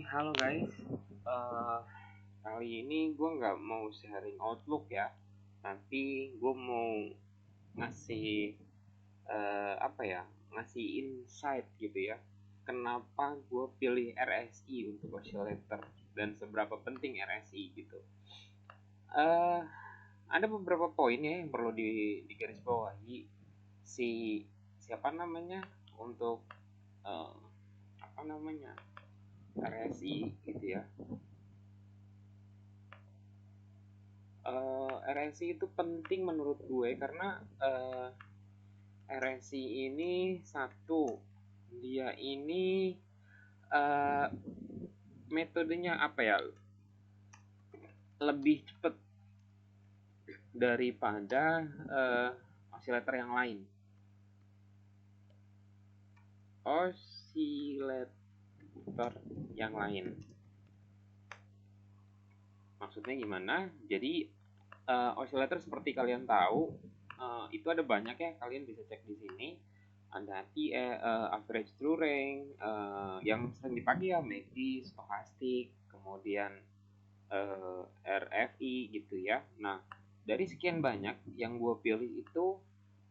Halo guys, Eh, kali ini gue nggak mau sharing outlook ya, tapi gue mau ngasih apa ya, ngasih insight gitu ya. Kenapa gue pilih RSI untuk oscillator dan seberapa penting RSI gitu. Eh, ada beberapa poin ya yang perlu digarisbawahi. Si siapa namanya untuk eh, apa namanya RSI gitu ya. RNC itu penting menurut gue karena RNC ini satu, dia ini uh, metodenya apa ya, lebih cepat daripada oscillator yang lain. Oscillator yang lain maksudnya gimana? Jadi oscillator seperti kalian tahu itu ada banyak ya, kalian bisa cek di sini. Ada average true range, yang sering dipakai ya MACD, stochastic, kemudian RFI gitu ya. Nah, dari sekian banyak yang gue pilih itu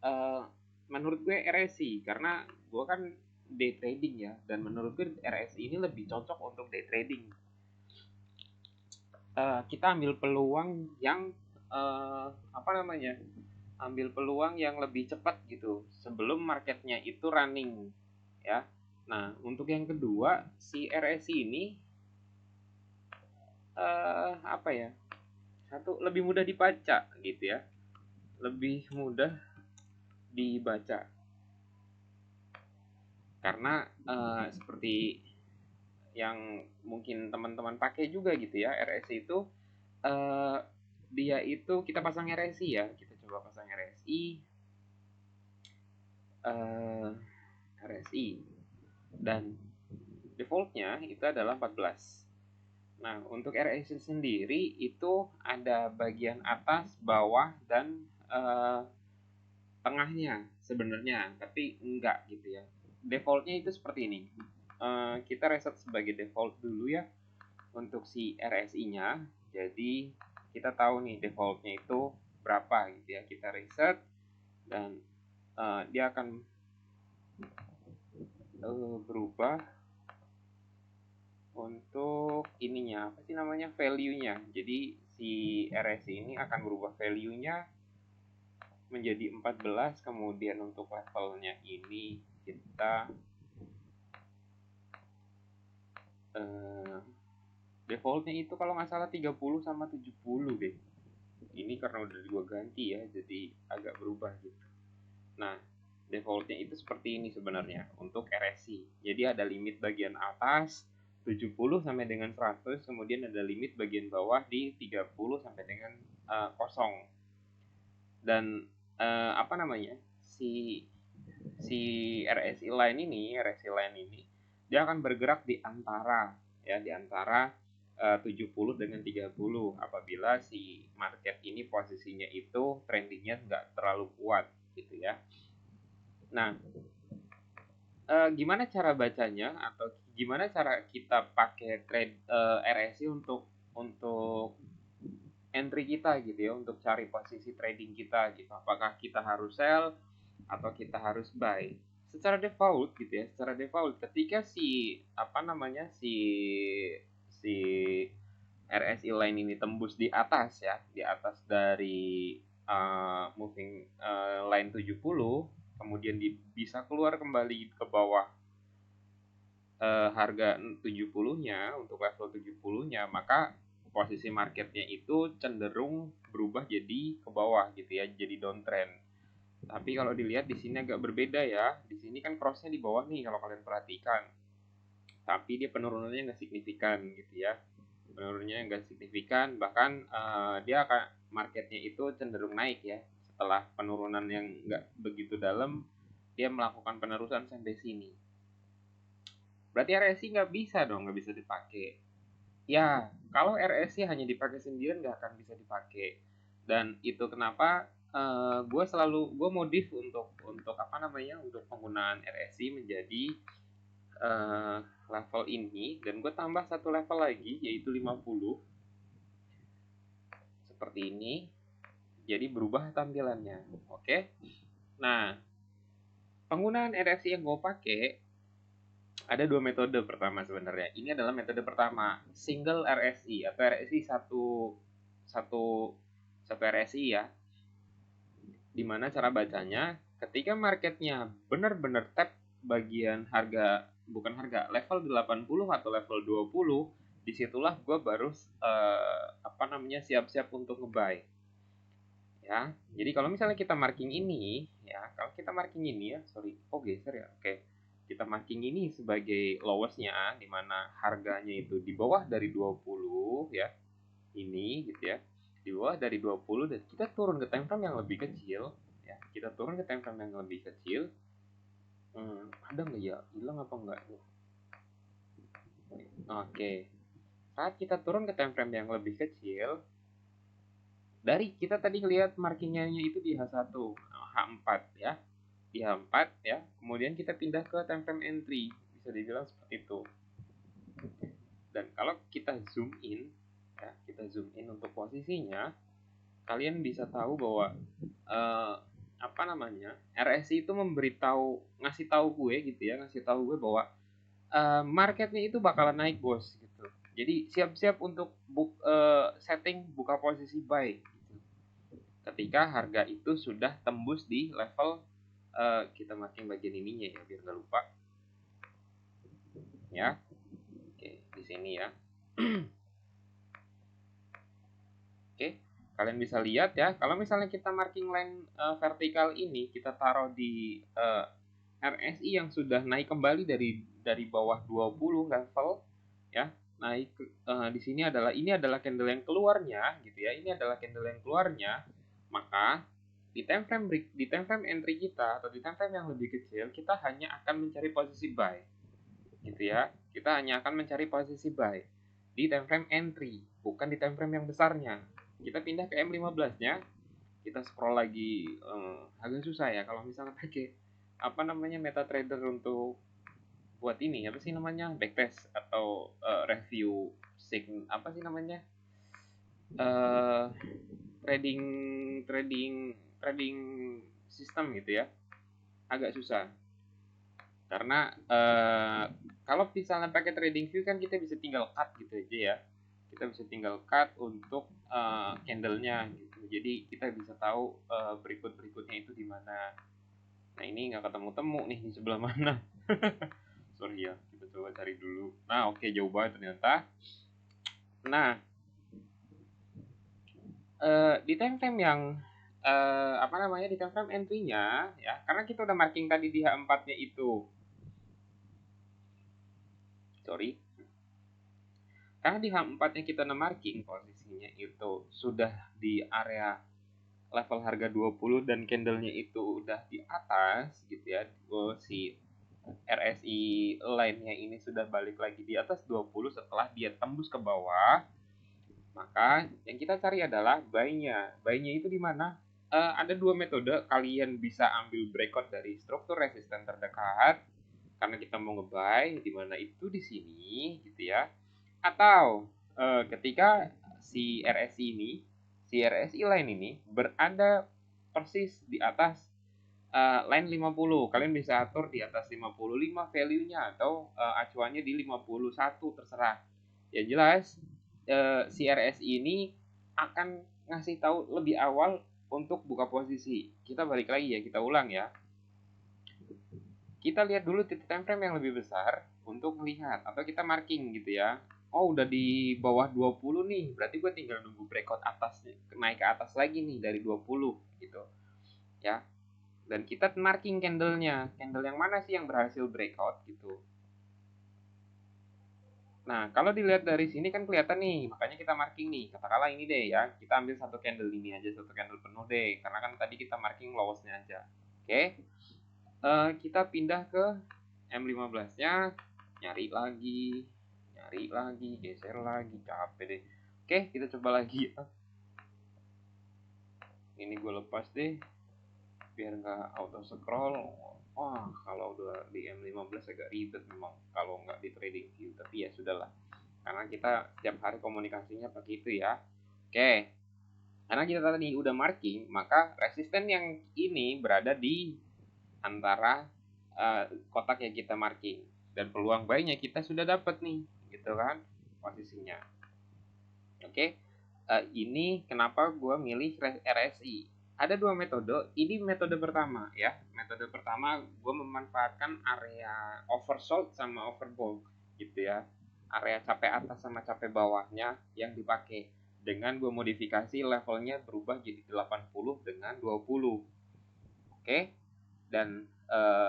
uh, menurut gue RSI karena gue kan day trading ya, dan menurut gue RSI ini lebih cocok untuk day trading. Kita ambil peluang yang apa namanya, ambil peluang yang lebih cepat gitu sebelum marketnya itu running ya. Nah, untuk yang kedua, si RSI ini apa ya, satu, lebih mudah dibaca gitu ya, lebih mudah dibaca karena seperti yang mungkin teman-teman pakai juga gitu ya, RSI itu eh, dia itu kita pasang RSI ya, kita coba pasang RSI, eh, RSI dan defaultnya itu adalah 14. Nah, untuk RSI sendiri itu ada bagian atas, bawah, dan tengahnya sebenarnya, tapi enggak gitu ya. Defaultnya itu seperti ini. Kita reset sebagai default dulu ya untuk si RSI-nya. Jadi kita tahu nih defaultnya itu berapa gitu ya. Kita reset dan dia akan berubah untuk ininya, apa sih namanya, value-nya. Jadi si RSI ini akan berubah value-nya menjadi 14. Kemudian untuk levelnya ini kita defaultnya itu kalau nggak salah 30 sama 70 deh. Ini karena udah gua ganti ya, jadi agak berubah gitu. Nah, defaultnya itu seperti ini sebenarnya untuk RSI. Jadi ada limit bagian atas 70 sampai dengan 100, kemudian ada limit bagian bawah di 30 sampai dengan kosong. Dan apa namanya, si si RSI line ini dia akan bergerak di antara ya, di antara 70 dengan 30 apabila si market ini posisinya itu trendingnya nggak terlalu kuat gitu ya. Nah, gimana cara bacanya atau gimana cara kita pakai trade RSI untuk entry kita gitu ya, untuk cari posisi trading kita gitu. Apakah kita harus sell atau kita harus buy? Secara default gitu ya, secara default ketika si apa namanya, si RSI line ini tembus di atas ya, di atas dari moving line 70, kemudian bisa keluar kembali ke bawah harga 70-nya, untuk level 70-nya, maka posisi marketnya itu cenderung berubah jadi ke bawah gitu ya, jadi downtrend. Tapi kalau dilihat di sini agak berbeda ya. Di sini kan crossnya di bawah nih kalau kalian perhatikan. Tapi dia penurunannya nggak signifikan gitu ya. Penurunannya nggak signifikan, bahkan dia akan marketnya itu cenderung naik ya. Setelah penurunan yang nggak begitu dalam, dia melakukan penerusan sampai sini. Berarti RSI nggak bisa dong, nggak bisa dipakai. Ya, kalau RSI hanya dipakai sendirian nggak akan bisa dipakai. Dan itu kenapa gue modif untuk apa namanya, untuk penggunaan RSI menjadi level ini dan gue tambah satu level lagi yaitu 50 seperti ini, jadi berubah tampilannya. Oke. Nah, penggunaan RSI yang gue pakai ada dua metode. Pertama sebenarnya ini adalah metode pertama, single RSI atau RSI satu RSI ya, dimana cara bacanya ketika marketnya benar-benar tap bagian harga, bukan harga, level 80 atau level 20, disitulah gue baru siap-siap untuk ngebuy ya. Jadi kalau misalnya kita marking ini ya, kalau kita marking ini ya, geser ya, oke. Kita marking ini sebagai lowestnya, dimana harganya itu di bawah dari 20 ya, ini gitu ya, di bawah dari 20, dan kita turun ke time frame yang lebih kecil ya, kita turun ke time frame yang lebih kecil. Ada nggak ya, hilang apa enggak? Oke, saat kita turun ke time frame yang lebih kecil, dari kita tadi lihat markingnya itu di H1, H4 ya, di H4 ya, kemudian kita pindah ke time frame entry, bisa dibilang seperti itu. Dan kalau kita zoom in ya, kita zoom in untuk posisinya, kalian bisa tahu bahwa RSI itu ngasih tahu gue gitu ya, ngasih tahu gue bahwa marketnya itu bakalan naik bos gitu. Jadi siap-siap untuk setting buka posisi buy gitu. Ketika harga itu sudah tembus di level, kita marking bagian ininya ya biar nggak lupa ya. Oke, di sini ya. Oke, kalian bisa lihat ya, kalau misalnya kita marking line vertikal ini kita taruh di RSI yang sudah naik kembali dari bawah 20 level ya, naik di sini ini adalah candle yang keluarnya gitu ya, ini adalah candle yang keluarnya. Maka di time frame entry kita atau di time frame yang lebih kecil, kita hanya akan mencari posisi buy gitu ya, kita hanya akan mencari posisi buy di time frame entry, bukan di time frame yang besarnya. Kita pindah ke M15 nya, kita scroll lagi. Agak susah ya kalau misalnya pakai MetaTrader untuk buat ini, apa sih namanya, backtest atau review apa sih namanya, uh, trading trading trading system gitu ya, agak susah karena kalau misalnya pakai trading view kan kita bisa tinggal cut gitu aja ya, kita bisa tinggal cut untuk candlenya gitu, jadi kita bisa tahu berikutnya itu di mana. Nah ini nggak ketemu-temu nih di sebelah mana. Sorry ya, kita coba cari dulu. Nah oke, jauh banget ternyata. Nah di time frame yang di time frame entry-nya ya, karena kita udah marking tadi di H4-nya itu. Sorry. Karena di H4-nya kita udah marking posisinya itu sudah di area level harga 20 dan candlenya itu udah di atas gitu ya. Si RSI line-nya ini sudah balik lagi di atas 20 setelah dia tembus ke bawah. Maka yang kita cari adalah buy-nya. Buy-nya itu di mana? Ada dua metode. Kalian bisa ambil breakout dari struktur resisten terdekat karena kita mau nge-buy, di mana itu di sini gitu ya. Atau ketika si RSI line ini berada persis di atas line 50, kalian bisa atur di atas 55 value-nya atau acuannya di 51, terserah. Ya jelas si RSI ini akan ngasih tahu lebih awal untuk buka posisi. Kita balik lagi ya, kita ulang ya. Kita lihat dulu titik time frame yang lebih besar untuk melihat, atau kita marking gitu ya. Oh udah di bawah 20 nih, berarti gue tinggal nunggu breakout atas, naik ke atas lagi nih dari 20 gitu ya. Dan kita marking candlenya, candle yang mana sih yang berhasil breakout gitu. Nah kalau dilihat dari sini kan kelihatan nih, makanya kita marking nih, katakanlah ini deh ya, kita ambil satu candle ini aja, satu candle penuh deh, karena kan tadi kita marking lowestnya aja. Oke, kita pindah ke M15 nya, nyari lagi, geser lagi, capek deh. Oke, kita coba lagi ya. Ini gue lepas deh biar nggak auto scroll. Wah, kalau udah di M15 agak ribet memang kalau nggak di trading view, tapi ya sudahlah. Karena kita setiap hari komunikasinya pakai itu ya. Oke, karena kita tadi udah marking, maka resisten yang ini berada di antara kotak yang kita marking, dan peluang buy-nya kita sudah dapat nih, gitu kan posisinya. Oke, ini kenapa gue milih RSI. Ada dua metode. Ini metode pertama ya. Metode pertama gue memanfaatkan area oversold sama overbought gitu ya. Area capek atas sama capek bawahnya yang dipakai. Dengan gue modifikasi levelnya berubah jadi 80 dengan 20. Oke. Dan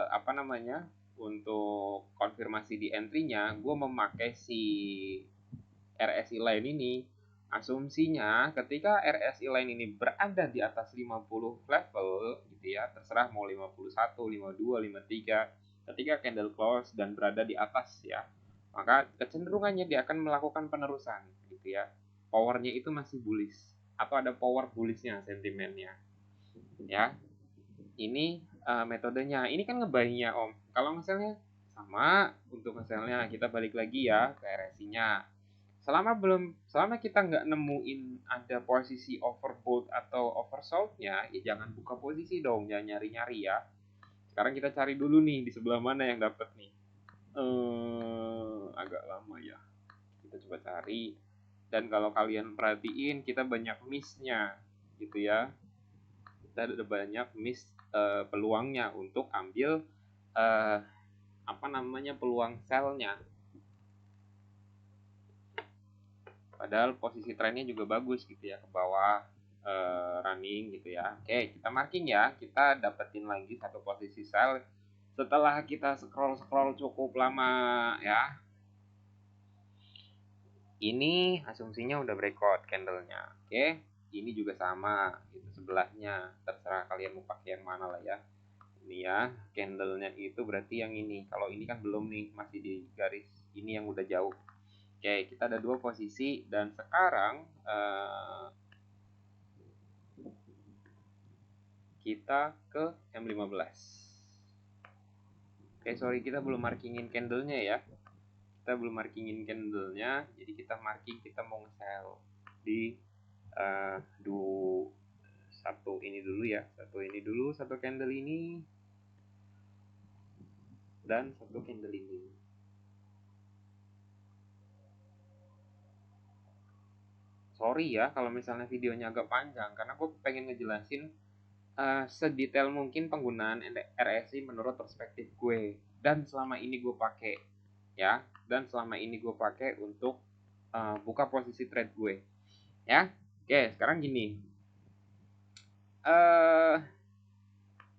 apa namanya? Untuk konfirmasi di entry-nya, gue memakai si RSI line ini. Asumsinya ketika RSI line ini berada di atas 50 level gitu ya, terserah mau 51, 52, 53, ketika candle close dan berada di atas ya, maka kecenderungannya dia akan melakukan penerusan gitu ya. Powernya itu masih bullish atau ada power bullishnya sentimennya ya. Ini metodenya. Ini kan ngebaynya Om. Kalau misalnya sama, untuk misalnya kita balik lagi ya ke RSI-nya. Selama kita nggak nemuin ada posisi overbought atau oversold-nya, ya jangan buka posisi dong, jangan nyari-nyari ya. Sekarang kita cari dulu nih di sebelah mana yang dapat nih. Agak lama ya. Kita coba cari. Dan kalau kalian perhatiin, kita banyak miss-nya gitu ya. Kita ada banyak miss peluangnya untuk ambil apa namanya, peluang sell-nya. Padahal posisi trennya juga bagus gitu ya, ke bawah running gitu ya. Oke, kita marking ya. Kita dapetin lagi satu posisi sell setelah kita scroll cukup lama ya. Ini asumsinya udah breakout candlenya. Oke, ini juga sama, itu sebelahnya. Terserah kalian mau pakai yang mana lah ya. Ini ya, candlenya itu berarti yang ini. Kalau ini kan belum nih, masih di garis ini yang udah jauh. Oke, kita ada dua posisi dan sekarang kita ke M15. Oke, sorry, kita belum markingin candlenya ya. Kita belum markingin candlenya, jadi kita marking, kita mau nge-sell di satu ini dulu ya. Satu ini dulu, satu candle ini dan satu candle ini. Sorry ya kalau misalnya videonya agak panjang, karena gue pengen ngejelasin sedetail mungkin penggunaan RSI menurut perspektif gue, dan selama ini gue pakai ya, dan selama ini gue pakai untuk buka posisi trade gue ya. Oke, sekarang gini,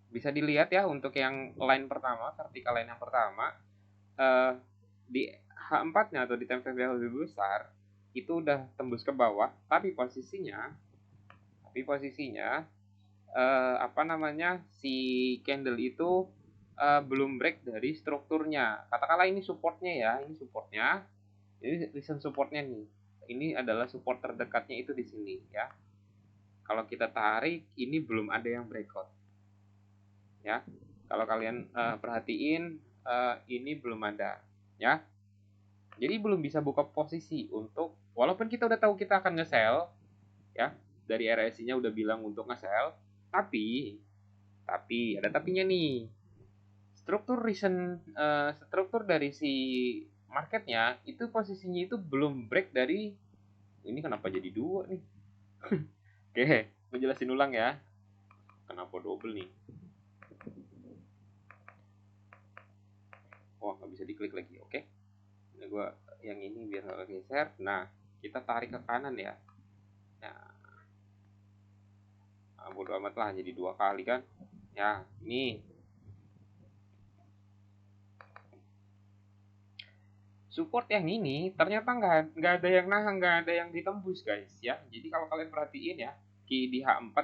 bisa dilihat ya untuk yang line pertama, vertical line yang pertama, di H4-nya atau di time frame yang lebih besar itu udah tembus ke bawah, tapi posisinya apa namanya, si candle itu belum break dari strukturnya. Katakanlah ini supportnya ya, ini recent supportnya nih. Ini adalah support terdekatnya itu di sini ya. Kalau kita tarik, ini belum ada yang breakout ya. Kalau kalian perhatiin, ini belum ada ya. Jadi belum bisa buka posisi untuk, walaupun kita udah tahu kita akan nge-sell ya, dari RSI-nya udah bilang untuk nge-sell, tapi ada tapinya nih. Struktur dari si marketnya itu posisinya itu belum break dari ini. Kenapa jadi dua nih? Oke, gue jelasin ulang ya. Kenapa double nih? Oh, nggak bisa diklik lagi. Oke, ini gue yang ini biar nggak geser. Nah, kita tarik ke kanan ya. Nah, bodo amat lah, jadi dua kali kan. Ya, ini support yang ini ternyata nggak ada yang nahan, nggak ada yang ditembus guys ya. Jadi kalau kalian perhatiin ya, di H4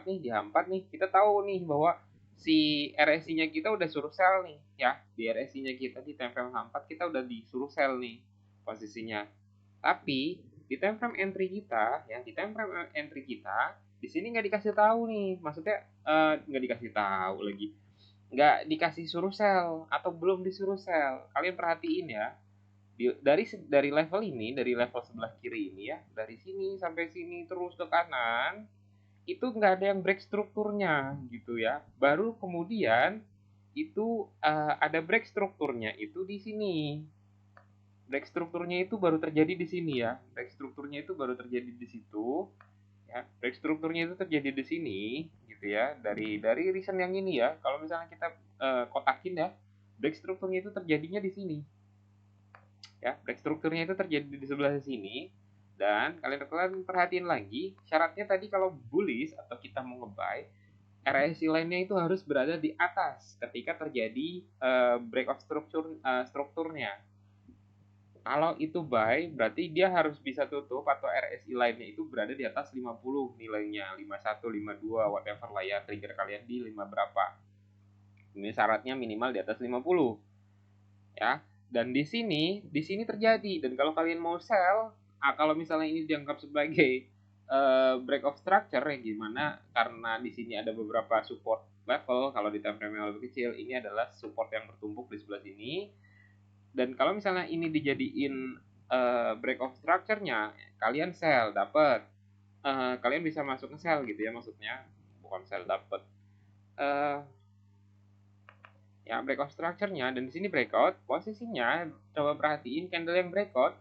nih kita tahu nih bahwa si RSI-nya kita udah suruh sell nih ya. Di RSI-nya kita di time frame H4 kita udah disuruh sell nih posisinya. Tapi di time frame entry kita ya, di time frame entry kita di sini nggak dikasih tahu nih, maksudnya nggak dikasih tahu lagi, nggak dikasih suruh sell atau belum disuruh sell. Kalian perhatiin ya, dari level ini, dari level sebelah kiri ini ya, dari sini sampai sini terus ke kanan, itu nggak ada yang break strukturnya gitu ya. Baru kemudian itu ada break strukturnya itu di sini. Break strukturnya itu baru terjadi di sini ya. Break strukturnya itu baru terjadi di situ ya. Break strukturnya itu terjadi di sini gitu ya. Dari reason yang ini ya. Kalau misalnya kita kotakin ya, break strukturnya itu terjadinya di sini. Ya, break strukturnya itu terjadi di sebelah sini. Dan kalian perhatiin lagi, syaratnya tadi kalau bullish atau kita mau nge-buy, RSI lainnya itu harus berada di atas ketika terjadi break of strukturnya. Kalau itu buy, berarti dia harus bisa tutup atau RSI lainnya itu berada di atas 50 nilainya, 51, 52, whatever lah ya, trigger kalian di 5 berapa. Ini syaratnya minimal di atas 50. Ya. Dan di sini terjadi. Dan kalau kalian mau sell, kalau misalnya ini dianggap sebagai break of structure ya gimana? Karena di sini ada beberapa support level, kalau di time frame yang lebih kecil, ini adalah support yang bertumpuk di sebelah sini. Dan kalau misalnya ini dijadiin break of structure-nya, kalian sell dapat, kalian bisa masuk ke sell gitu ya, maksudnya bukan sell dapat, ya break of structure-nya. Dan di sini breakout posisinya, coba perhatiin candle yang breakout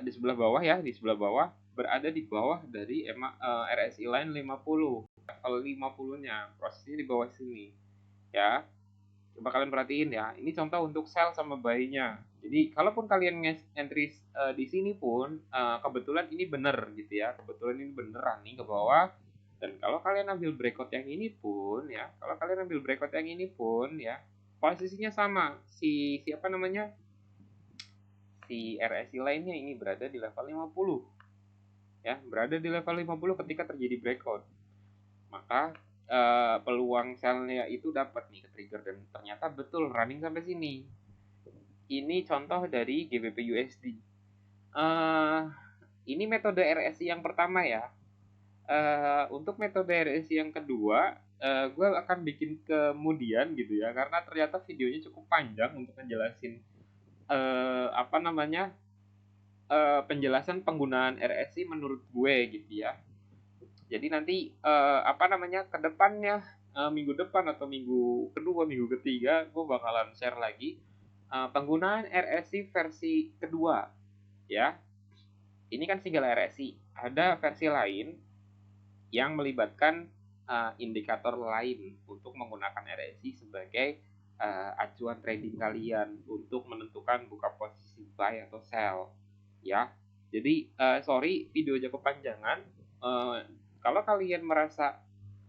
di sebelah bawah ya, di sebelah bawah berada di bawah dari RSI line 50, level 50-nya posisinya di bawah sini ya. Coba kalian perhatiin ya, ini contoh untuk sell sama buy-nya. Jadi kalaupun kalian entry di sini pun kebetulan ini bener gitu ya, kebetulan ini beneran nih ke bawah. Dan kalau kalian ambil breakout yang ini pun ya, kalau kalian ambil breakout yang ini pun ya, posisinya sama. Si siapa namanya? Si RSI lainnya ini berada di level 50. Ya, berada di level 50 ketika terjadi breakout. Maka peluang sell-nya itu dapat nih ke trigger, dan ternyata betul running sampai sini. Ini contoh dari GBP USD. Ini metode RSI yang pertama ya. Untuk metode RSI yang kedua, gue akan bikin kemudian gitu ya, karena ternyata videonya cukup panjang untuk ngejelasin apa namanya penjelasan penggunaan RSI menurut gue gitu ya. Jadi nanti apa namanya ke depannya, minggu depan atau minggu kedua, minggu ketiga, gue bakalan share lagi penggunaan RSI versi kedua ya. Ini kan single RSI. Ada versi lain yang melibatkan indikator lain untuk menggunakan RSI sebagai acuan trading kalian untuk menentukan buka posisi buy atau sell ya. Jadi sorry videonya kepanjangan. Kalau kalian merasa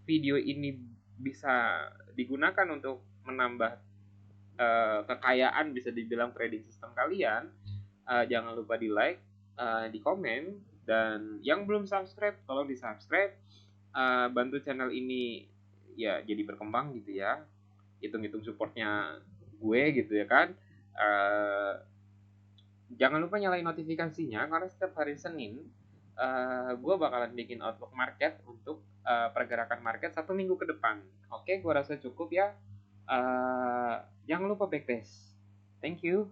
video ini bisa digunakan untuk menambah kekayaan, bisa dibilang trading system kalian, jangan lupa di like, di komen, dan yang belum subscribe tolong di subscribe. Bantu channel ini ya jadi berkembang gitu ya, hitung-hitung supportnya gue gitu ya kan. Jangan lupa nyalain notifikasinya, karena setiap hari Senin gue bakalan bikin outlook market untuk pergerakan market 1 minggu ke depan. Oke, gue rasa cukup ya. Jangan lupa backtest. Thank you.